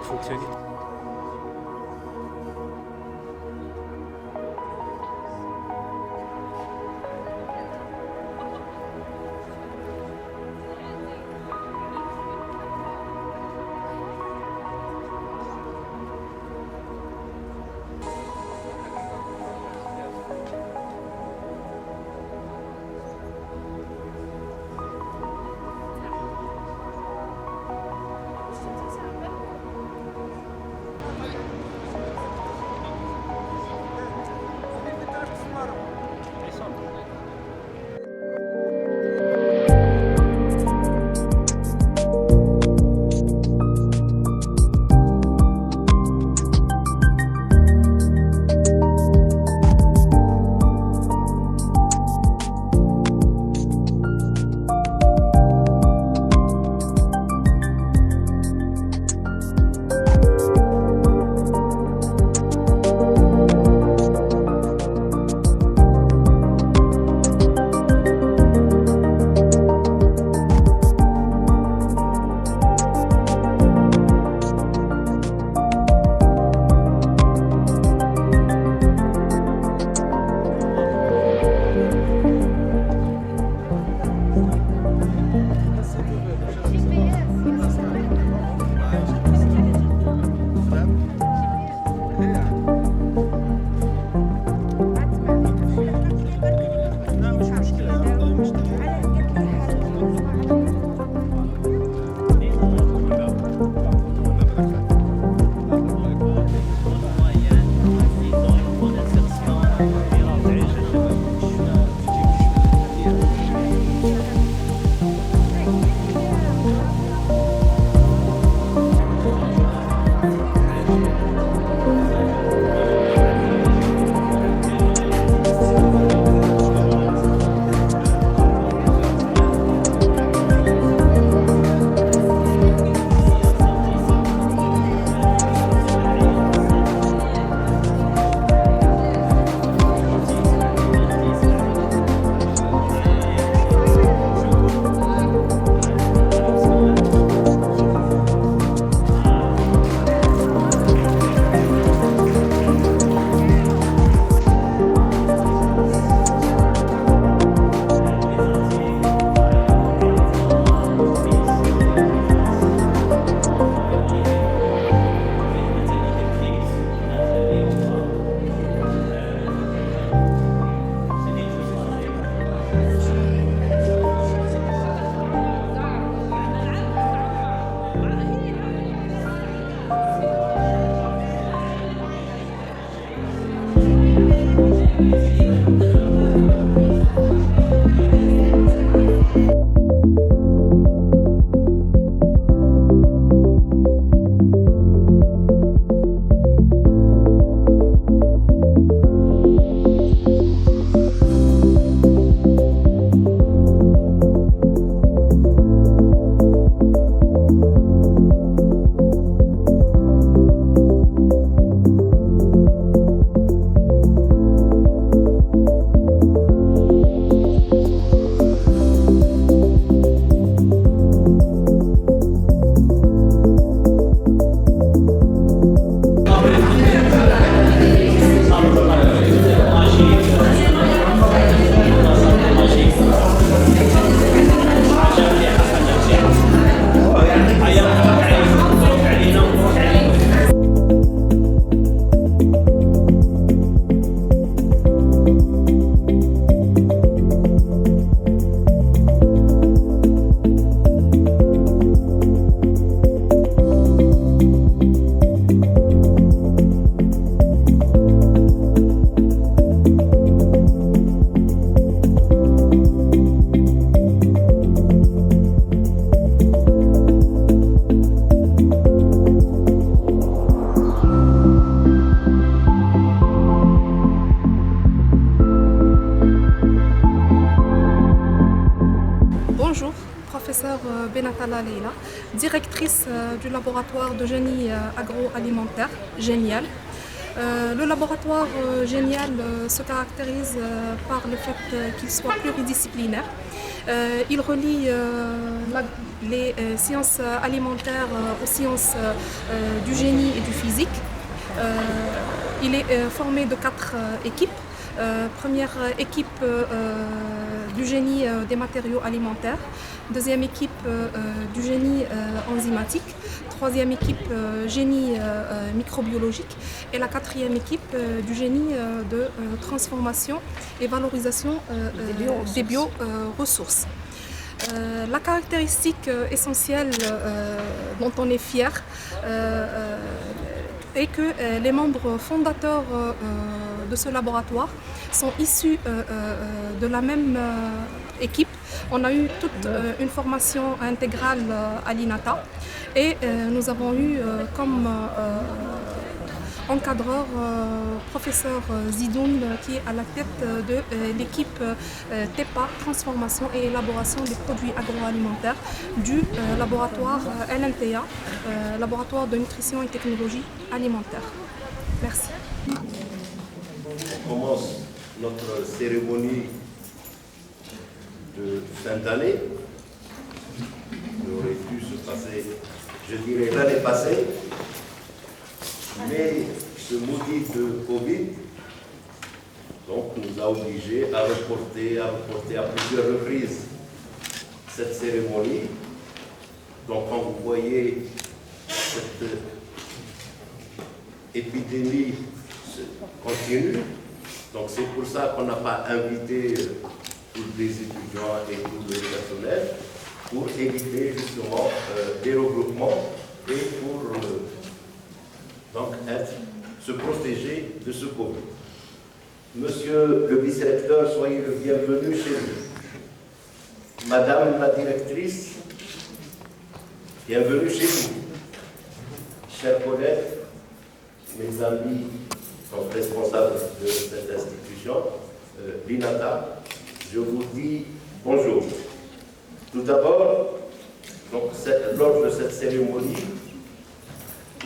fonctionner. professeure Benatala Leila, directrice du laboratoire de génie agroalimentaire, Génial. Le laboratoire génial se caractérise par le fait qu'il soit pluridisciplinaire. Il relie les sciences alimentaires aux sciences du génie et du physique. Il est formé de 4 équipes. Première équipe du génie des matériaux alimentaires, deuxième équipe du génie enzymatique, troisième équipe génie microbiologique et la quatrième équipe du génie de transformation et valorisation des bioressources. La caractéristique essentielle dont on est fier est que les membres fondateurs de ce laboratoire sont issus de la même équipe. On a eu toute une formation intégrale à l'INATA et nous avons eu comme encadreur professeur Zidoun qui est à la tête de l'équipe TEPA, transformation et élaboration des produits agroalimentaires du laboratoire LNTA, laboratoire de nutrition et technologie alimentaire. Merci. On commence notre cérémonie de fin d'année qui aurait dû se passer, je dirais, l'année passée, mais ce maudit de Covid donc, nous a obligés à reporter à plusieurs reprises cette cérémonie. Donc quand vous voyez cette épidémie continue, donc c'est pour ça qu'on n'a pas invité tous les étudiants et tout le personnel pour éviter justement des regroupements et pour donc se protéger de ce Covid. Monsieur le vice-recteur, soyez le bienvenu chez nous. Madame la directrice, bienvenue chez vous. Chers collègues, mes amis donc responsables de cette institution, l'INATA, je vous dis bonjour. Tout d'abord, lors de cette cérémonie,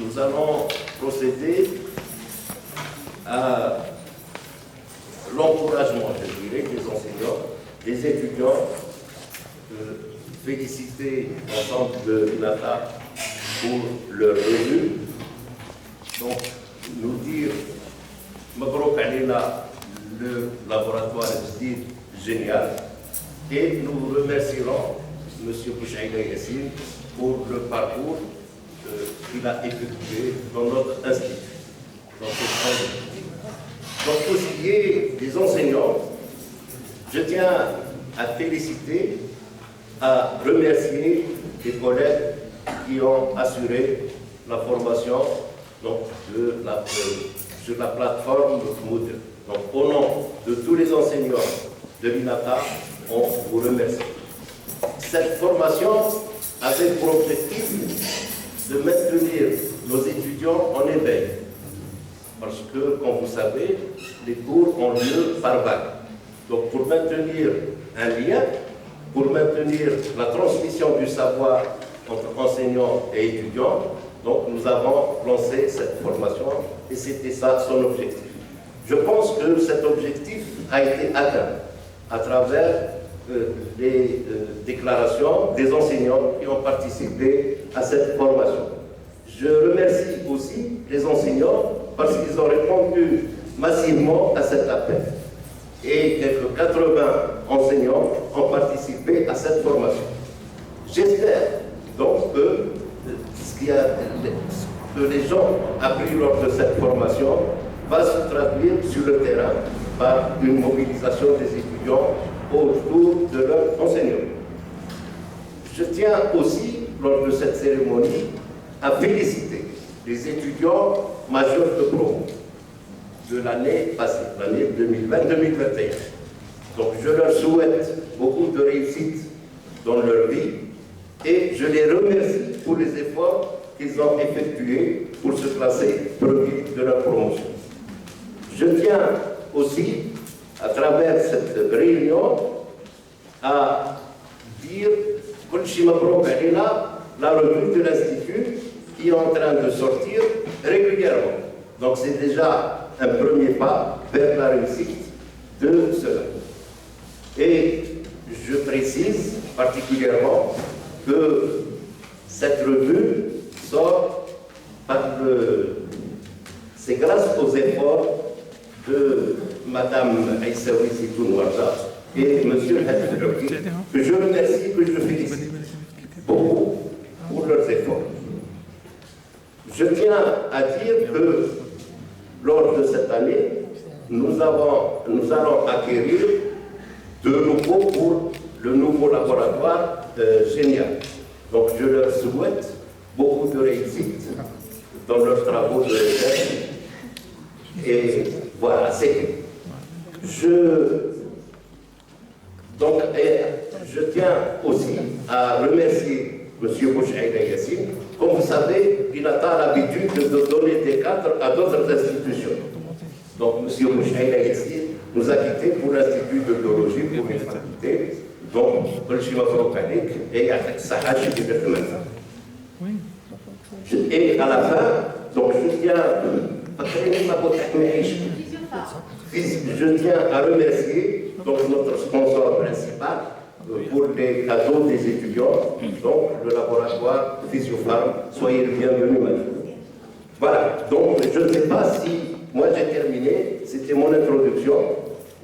nous allons procéder à l'encouragement, je dirais, des enseignants, des étudiants, féliciter l'ensemble de l'INATA pour leur revue. Donc, nous dire, Mabrouk Alina, le laboratoire est génial, et nous remercierons M. Bouchaïda Yassine pour le parcours qu'il a effectué dans notre institut. Donc, au sujet des enseignants, je tiens à féliciter, à remercier les collègues qui ont assuré la formation donc, sur la plateforme Moodle. Donc, au nom de tous les enseignants de l'INATA, on vous remercie. Cette formation avait pour objectif de maintenir nos étudiants en éveil. Parce que, comme vous savez, les cours ont lieu par vague. Donc, pour maintenir un lien, pour maintenir la transmission du savoir entre enseignants et étudiants, donc nous avons lancé cette formation et c'était ça son objectif. Je pense que cet objectif a été atteint à travers les déclarations des enseignants qui ont participé à cette formation. Je remercie aussi les enseignants parce qu'ils ont répondu massivement à cet appel. Et quelques 80 enseignants ont participé à cette formation. J'espère donc que ce que les gens ont appris lors de cette formation va se traduire sur le terrain par une mobilisation des étudiants autour de leur enseignement. Je tiens aussi, lors de cette cérémonie, à féliciter les étudiants majeurs de promo de l'année passée, l'année 2020-2021. Donc je leur souhaite beaucoup de réussite dans leur vie et je les remercie pour les efforts qu'ils ont effectués pour se classer premier de leur promotion. Je tiens aussi, à travers cette réunion, à dire la revue de l'Institut qui est en train de sortir régulièrement. Donc c'est déjà un premier pas vers la réussite de cela. Et je précise particulièrement que cette revue sort c'est grâce aux efforts de Madame Aïssaoui Zitoun Ouarza et Monsieur Hadji que je remercie, que je félicite beaucoup pour leurs efforts. Je tiens à dire que lors de cette année, nous allons acquérir 2 locaux pour le nouveau laboratoire génial. Donc je leur souhaite beaucoup de réussite dans leurs travaux de recherche. Et voilà, c'est je tiens aussi à remercier M. Bouchaïda Yassine. Comme vous savez, il n'a pas l'habitude de donner des cadres à d'autres institutions. Donc M. Bouchaïda Yassine nous a quittés pour l'Institut de biologie, pour une faculté, donc le chimie volcanique et avec Sahaj et à la fin, donc je tiens à remercier donc, notre sponsor principal pour les cadeaux des étudiants, donc le laboratoire Physiopharm. Soyez le bienvenu, madame. Voilà, donc je ne sais pas si, moi j'ai terminé, c'était mon introduction.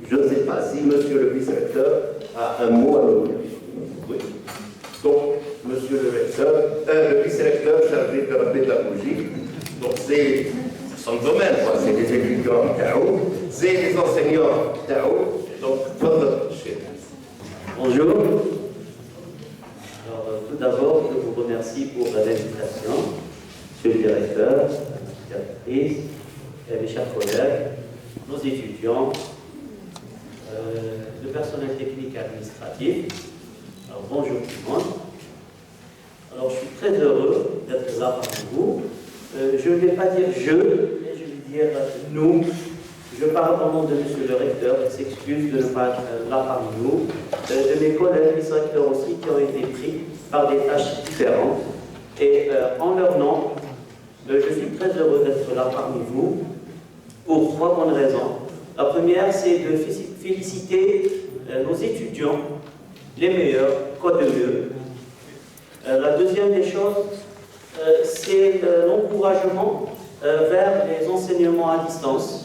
Je ne sais pas si monsieur le vice-recteur a un mot à nous dire. Oui. Donc, monsieur le vice-recteur chargé de la pédagogie, donc c'est son domaine, c'est les étudiants Tao, c'est les enseignants Tao, donc votre chef. Bonjour. Alors, tout d'abord, je vous remercie pour l'invitation, monsieur le directeur, la directrice, mes chers collègues, nos étudiants, le personnel technique et administratif. Alors, bonjour tout le monde. Alors, je suis très heureux d'être là parmi vous. Je ne vais pas dire je, mais je vais dire nous. Je parle au nom de monsieur le recteur qui s'excuse de ne pas être là parmi nous, de mes collègues vice-recteurs aussi qui ont été pris par des tâches différentes. Et en leur nom, je suis très heureux d'être là parmi vous pour 3 bonnes raisons. La première, c'est de féliciter nos étudiants, les meilleurs, quoi de mieux. La deuxième des choses, c'est l'encouragement vers les enseignements à distance.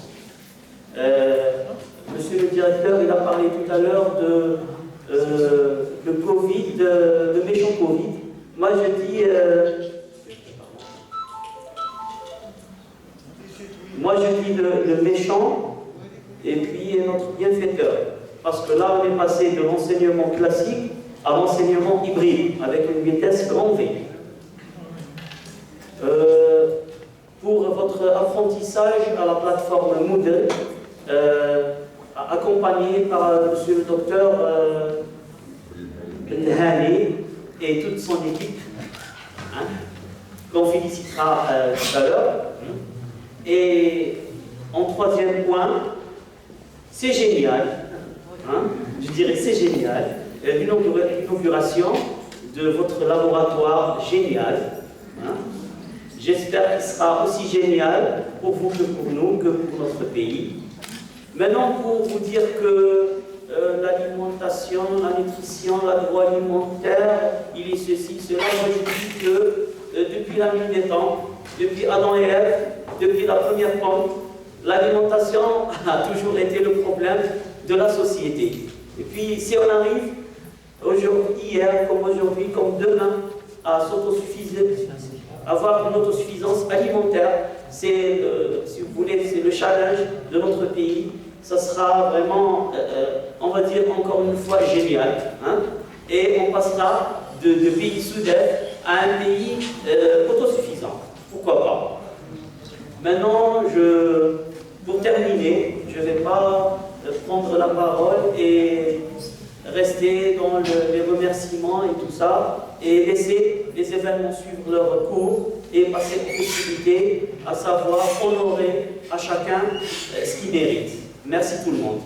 Monsieur le directeur, il a parlé tout à l'heure de Covid, de méchant Covid. Moi, je dis... le méchant et puis notre bienfaiteur. Parce que là, on est passé de l'enseignement classique à l'enseignement hybride, avec une vitesse grand V. Pour votre apprentissage à la plateforme Moodle, accompagné par monsieur le docteur Benhani et toute son équipe, hein, qu'on félicitera tout à l'heure. Et en 3e point, c'est génial, hein, je dirais c'est génial, l'inauguration de votre laboratoire génial. Hein. J'espère qu'il sera aussi génial pour vous que pour nous, que pour notre pays. Maintenant, pour vous dire que l'alimentation, la nutrition, l'agroalimentaire, il est ceci, cela, moi je dis que depuis la nuit des temps, depuis Adam et Ève, depuis la première pomme, l'alimentation a toujours été le problème de la société. Et puis, si on arrive aujourd'hui, hier, comme aujourd'hui, comme demain, à avoir une autosuffisance alimentaire, c'est, si vous voulez, c'est le challenge de notre pays. Ça sera vraiment, on va dire encore une fois, génial. Hein? Et on passera de pays sous-est à un pays autosuffisant. Pourquoi pas? Maintenant, pour terminer, je ne vais pas prendre la parole et rester dans les remerciements et tout ça, et laisser les événements suivre leur cours et passer aux possibilités, à savoir honorer à chacun ce qu'il mérite. Merci tout le monde.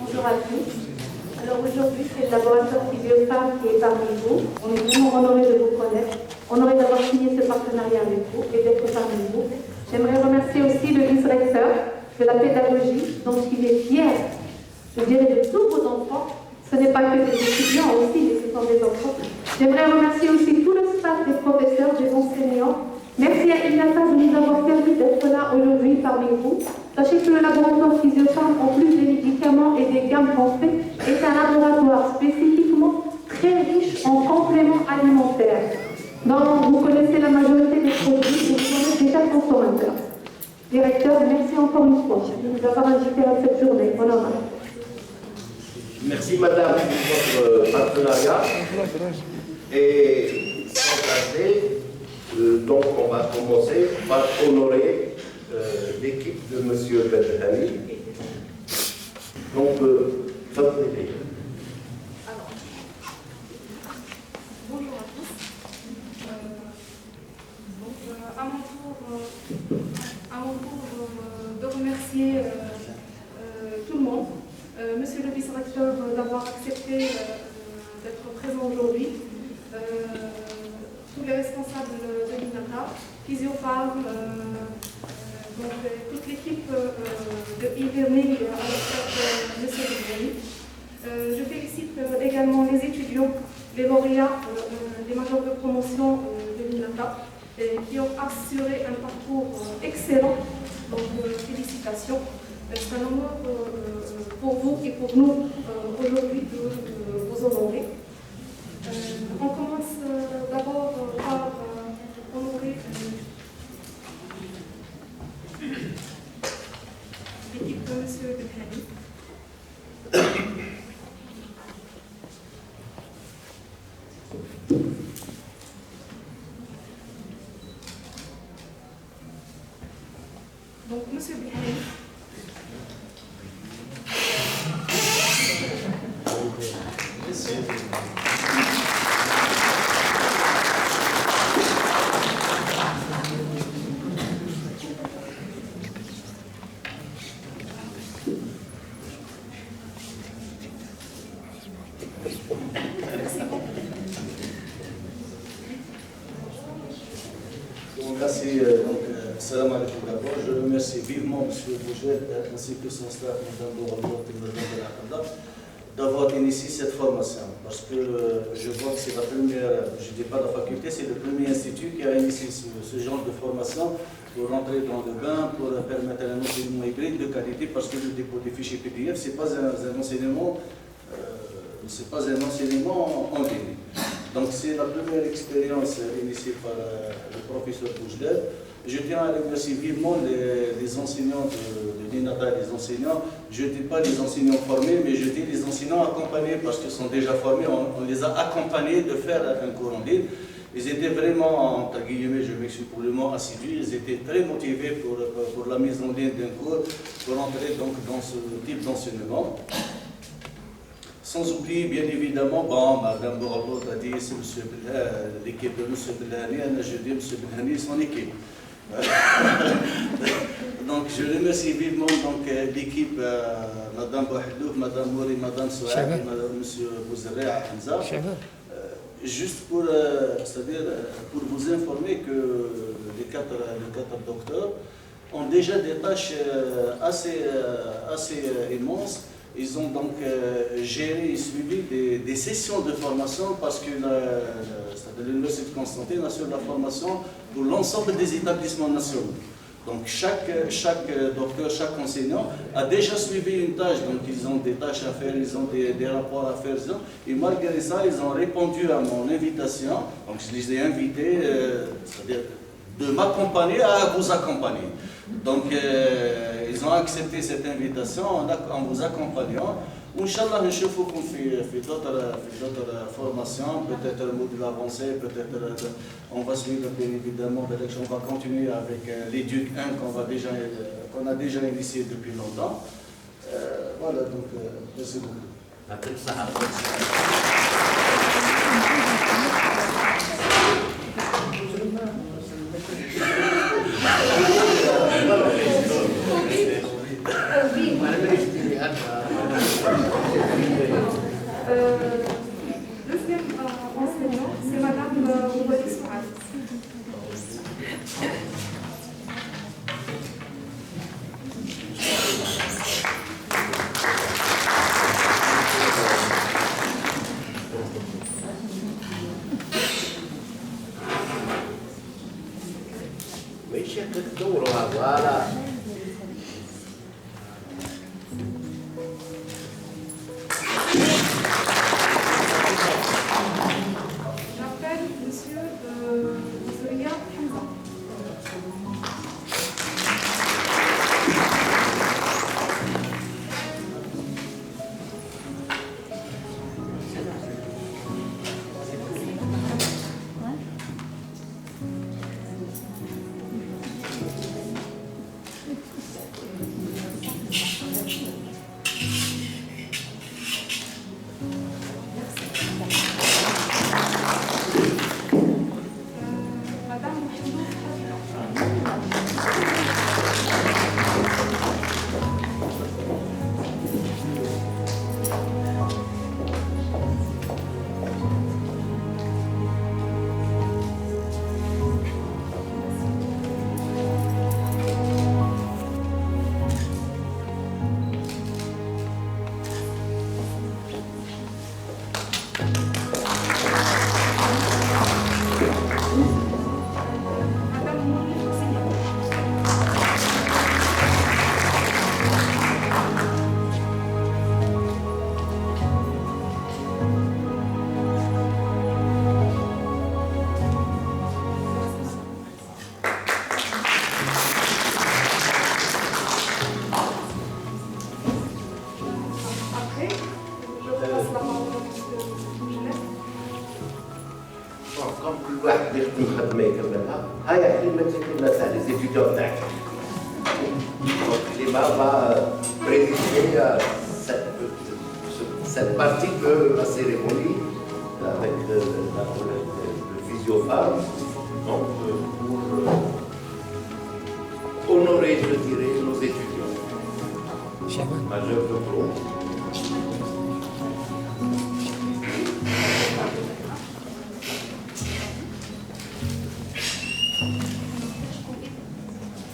Bonjour à tous. Alors aujourd'hui, c'est le laboratoire Physiopharm qui est parmi vous. On est vraiment honorés de vous connaître, honorés d'avoir signé ce partenariat avec vous et d'être parmi vous. J'aimerais remercier aussi le vice-recteur de la pédagogie, dont il est fier, je dirais, de tous vos enfants. Ce n'est pas que des étudiants aussi, mais ce sont des enfants. J'aimerais remercier aussi tout le staff des professeurs, des enseignants. Merci à INATA de nous avoir permis d'être là aujourd'hui parmi vous. Sachez que le laboratoire Physiopharm, en plus des médicaments et des gammes qu'on fait, est un laboratoire spécifiquement très riche en compléments alimentaires. Donc, vous connaissez la majorité des produits et vous en êtes déjà consommateurs. Directeur, merci encore une fois de nous avoir invités à cette journée. Honorable. Merci Madame pour votre partenariat. Et sans tarder, donc on va commencer par honorer l'équipe de M. Bedhani. Donc, faites-le. Bonjour à tous. À mon tour de remercier tout le monde, Monsieur le vice-recteur d'avoir accepté d'être présent aujourd'hui, tous les responsables de l'INATA, Physiopharm, donc toute l'équipe de e-learning avec Monsieur Bedhani. Je félicite également les étudiants, les lauréats, les majors de promotion de l'INATA, qui ont assuré un parcours excellent. Donc félicitations. C'est un honneur pour vous et pour nous aujourd'hui de vous honorer. On commence d'abord par honorer l'équipe de M. Bedhani. Donc, M. Bedhani. Merci. Salam alaikum d'abord. Je remercie vivement M. Bouget ainsi que son staff, Mme Bourgourt et Mme Belakanda, d'avoir initié cette formation. Parce que je vois que c'est la première, je ne dis pas la faculté, c'est le premier institut qui a initié ce genre de formation pour rentrer dans le bain, pour permettre un enseignement hybride de qualité, parce que le dépôt des fichiers PDF, ce n'est pas un enseignement en ligne. Donc c'est la première expérience initiée par le professeur Boujlet. Je tiens à remercier vivement les enseignants de l'INATA, les enseignants. Je ne dis pas les enseignants formés, mais je dis les enseignants accompagnés parce qu'ils sont déjà formés. On les a accompagnés de faire un cours en ligne. Ils étaient vraiment, entre guillemets, je m'excuse pour le mot, assidus. Ils étaient très motivés pour la mise en ligne d'un cours, pour entrer donc dans ce type d'enseignement. Sans oublier, bien évidemment, Mme Bourgourt a dit, c'est l'équipe de M. Bedhani, je dis M. Bedhani et son équipe. Donc, je remercie vivement l'équipe, Mme Bouhidlouf, Mme Mouri, Mme Souad, M. Bouzerrea, Hamza. Juste pour vous informer que les quatre docteurs ont déjà des tâches assez immenses. Ils ont donc géré et suivi des sessions de formation parce que l'Université de Constantine assure la formation pour l'ensemble des établissements nationaux. Donc chaque docteur, chaque enseignant a déjà suivi une tâche, donc ils ont des tâches à faire, ils ont des rapports à faire, et malgré ça, ils ont répondu à mon invitation, donc je les ai invités, c'est-à-dire de m'accompagner à vous accompagner. Donc ils ont accepté cette invitation en vous accompagnant. Inch'Allah, je vous fait d'autres formations, peut-être le module avancé, peut-être on va suivre bien évidemment, on va continuer avec l'éduc 1 qu'on a déjà initié depuis longtemps. Voilà, donc merci beaucoup. وليد سعاد. ماشي كتدوروا فوالا. J'appelle Monsieur Zouria Hamza. Madame Mahmoud Hadra. Madame Mouni Hosseini. Après, je passe la parole à Monsieur Genève. Bon, comme كل واحد يخدم خدمه يكملها، هيا كلمتك كلمتها لي زيتيديون تاعك. Donc Lima va présider cette partie de la cérémonie avec le physiophare, donc pour honorer, je dirais, nos étudiants. Majeur de pro.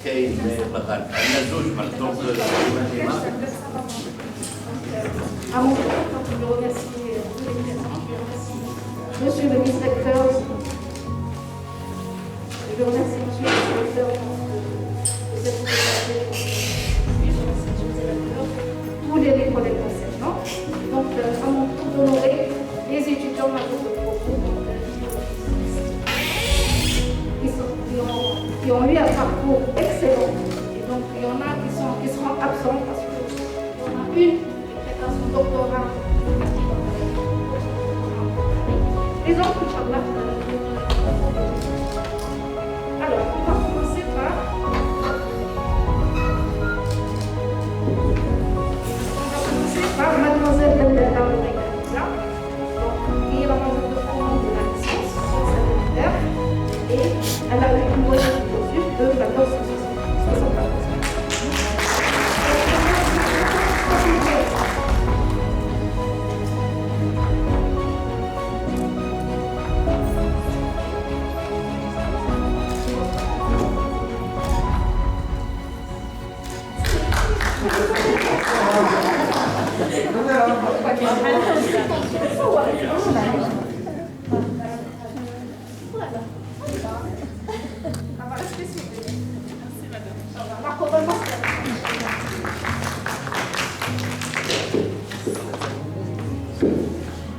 كاين مثلا عندنا زوج دونك À mon tour, je veux remercier tous les présents. Je remercie Monsieur le vice-recteur. Je veux remercier Monsieur le vice-recteur de cette opportunité. Je remercie Monsieur le directeur, tous les collègues enseignants. Donc, à mon tour d'honorer les étudiants majeurs de propos qui ont eu un parcours excellent. Et donc, il y en a qui seront absents parce qu'il y en a une qui est à son doctorat. Les autres, Inch'Allah. Alors, on va commencer par Mademoiselle Delbella Mourega, qui est la majeure de promo de la licence sanitaire, et elle a eu une moyenne de cursus de 1474.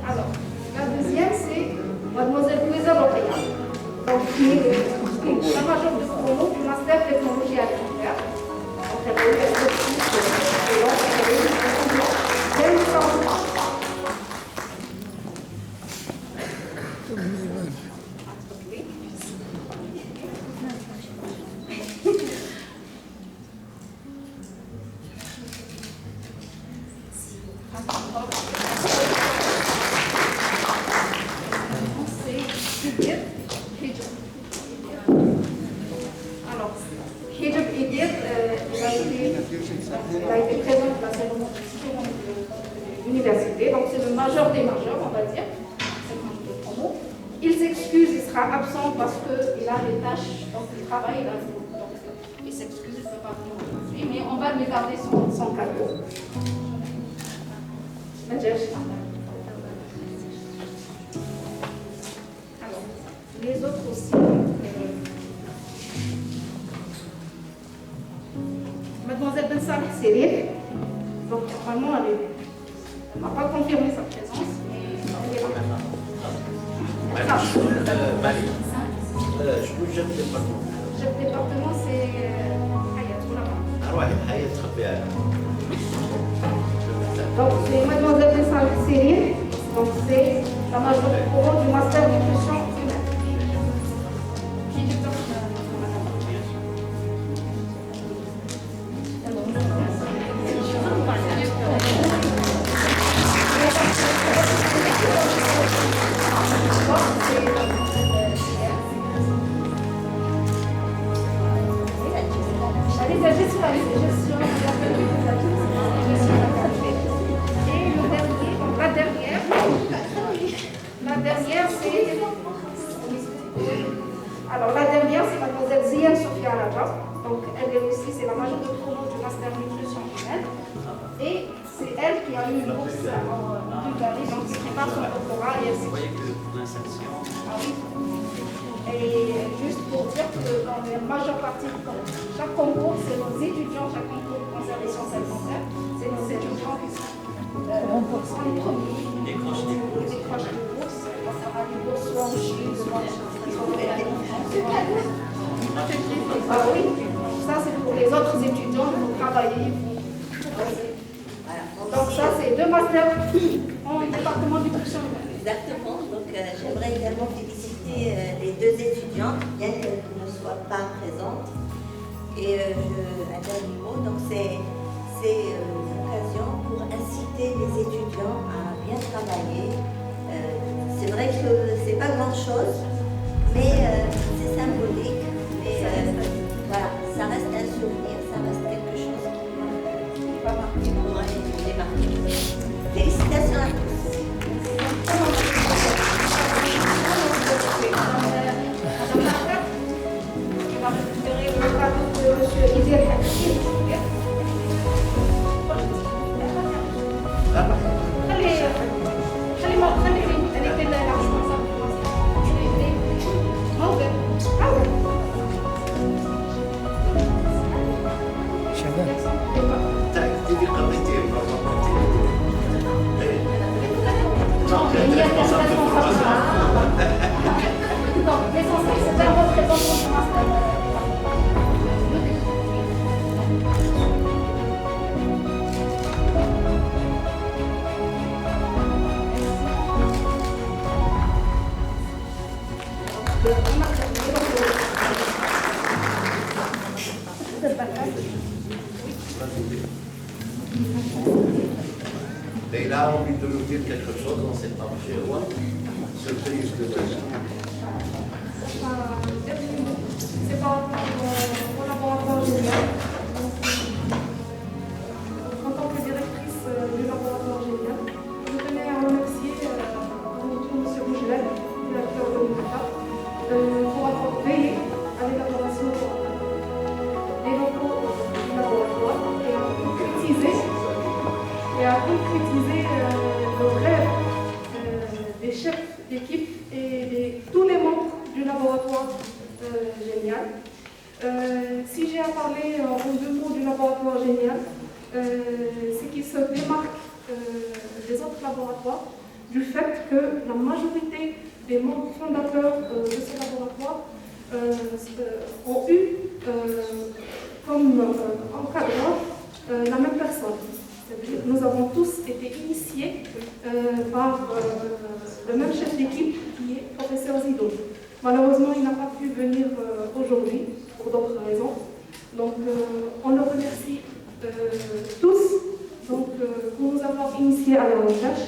Alors, la deuxième, c'est Mademoiselle Louisa Lopéa, donc qui est la majeure de promo du master technologie alimentaire. Donc, elle a eu l'exercice de l'ordre, elle a eu alors, Hijab Idir, il a été présent à la cérémonie de l'université, donc c'est le majeur des majeurs, on va dire. Il s'excuse, il sera sera absent parce qu'il a des tâches, donc il travaille là. Donc, il s'excuse, il ne peut pas venir aujourd'hui, mais on va lui garder son cadeau. Alors, les autres aussi. Mademoiselle Ben Salih Serif, donc normalement elle n'a pas confirmé sa présence, mais elle est là. شنو جاب الديبارتمون؟ Le département c'est Hayat, là-bas. أروح الحياة تخبيها. Donc c'est Mademoiselle Ben Salih Serif, donc c'est la majorité pro du master nutrition humaine. Qui est du Alors la dernière, c'est Mademoiselle Zia Sofia Alaba. Donc elle est aussi, c'est la majeure de promo du master nutrition humaine. Et c'est elle qui a eu une bourse en Bulgarie, donc qui prépare son doctorat. Et elle Vous voyez que pour l'insertion. Ah oui. Et juste pour dire que dans la majeure partie, chaque concours, c'est nos étudiants, chaque concours de cancer des sciences alimentaires, c'est nos étudiants qui sont les premiers. Ils décrochent des bourses. Ça sera des bourses soit en Chine, soit en Chine. Ah oui, ça c'est pour les autres étudiants, vous travaillez, Donc ça c'est deux masters en département du nutrition. Exactement, donc j'aimerais également féliciter les deux étudiantes, bien qu'elles ne soient pas présentes. Et un dernier mot, donc c'est une occasion pour inciter les étudiants à bien travailler. C'est vrai que c'est pas grand chose, mais c'est symbolique. Mais voilà, ça reste un souvenir, ça reste quelque chose qui va marquer pour moi et les marquer. Félicitations à tous. On va récupérer le cadeau de M. Idir Hakim. L'essentiel, c'est un représentant du master. Et là, on envie de nous dire quelque chose, on ne sait pas, monsieur Roy. Surprise de deux. C'est par rapport au laboratoire génial. En tant que directrice du laboratoire génial, je tenais à remercier M. Bougelet, directeur de l'UNICA, pour avoir veillé à l'élaboration des locaux du laboratoire et à concrétiser le rêve des chefs d'équipe et de tous les membres du laboratoire génial. Si j'ai à parler en deux mots du laboratoire génial, c'est qu'il se démarque des autres laboratoires du fait que la majorité des membres fondateurs de ce laboratoire ont eu comme encadreur la même personne. C'est-à-dire que nous avons tous été initiés par le même chef d'équipe qui est professeur Zido. Malheureusement, il n'a pas pu venir aujourd'hui pour d'autres raisons. Donc, on le remercie tous pour nous avoir initiés à la recherche.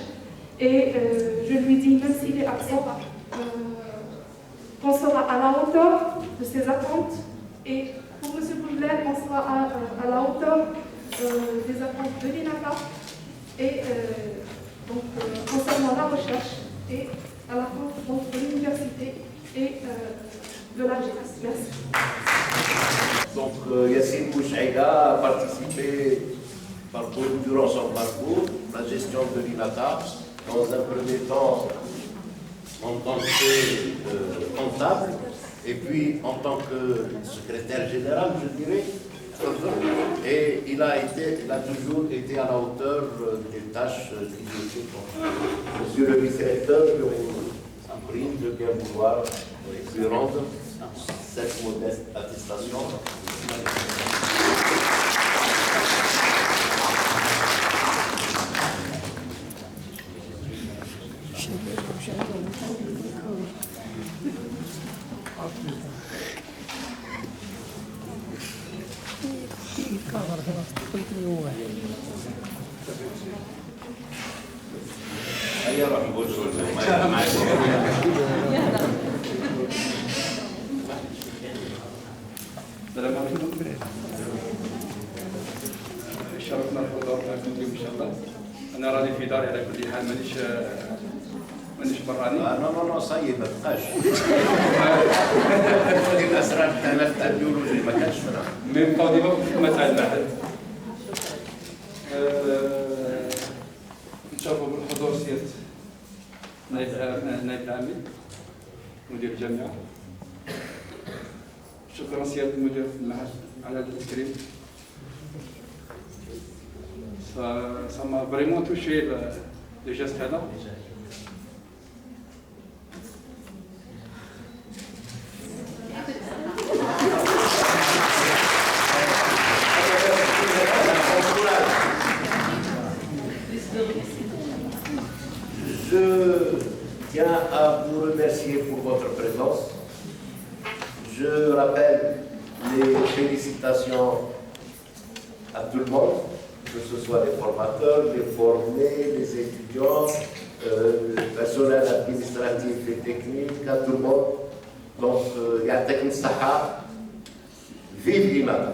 Et je lui dis, même s'il est absent, qu'on sera à la hauteur de ses attentes. Et pour M. Bougelet, on sera à la hauteur des attentes de l'INACA. Et concernant la recherche et à la fin de l'université et de la jeunesse. Merci. Donc Yassine Bouchaïga a participé durant son parcours à la gestion de l'INATA, dans un premier temps en tant que comptable, et puis en tant que secrétaire général, je dirais. Et il a toujours été à la hauteur des tâches qu'il était. Monsieur le vice-recteur, je vous prie de bien vouloir lui rendre cette modeste attestation. السلام عليكم. شرفنا الحضور معكم اليوم ان شاء الله. انا راني في داري على كل حال مانيش براني. نو صايب ما بقاش. الاسرار تاع البيولوجي ما كانش منها. ميم بقاو ديما في الخدمه تاع المعهد. نشرفوا بالحضور سياده نائب العامل مدير الجامعه. شكرا سياده المدير المعهد على هذا التكريم. Ça m'a vraiment touché le geste là. Je tiens à vous remercier pour votre présence. Je rappelle les félicitations à tout le monde, que ce soit les formateurs, les formés, les étudiants, le personnel administratif et technique, à tout le monde. Donc, Yatek Moustaha, vive l'imam.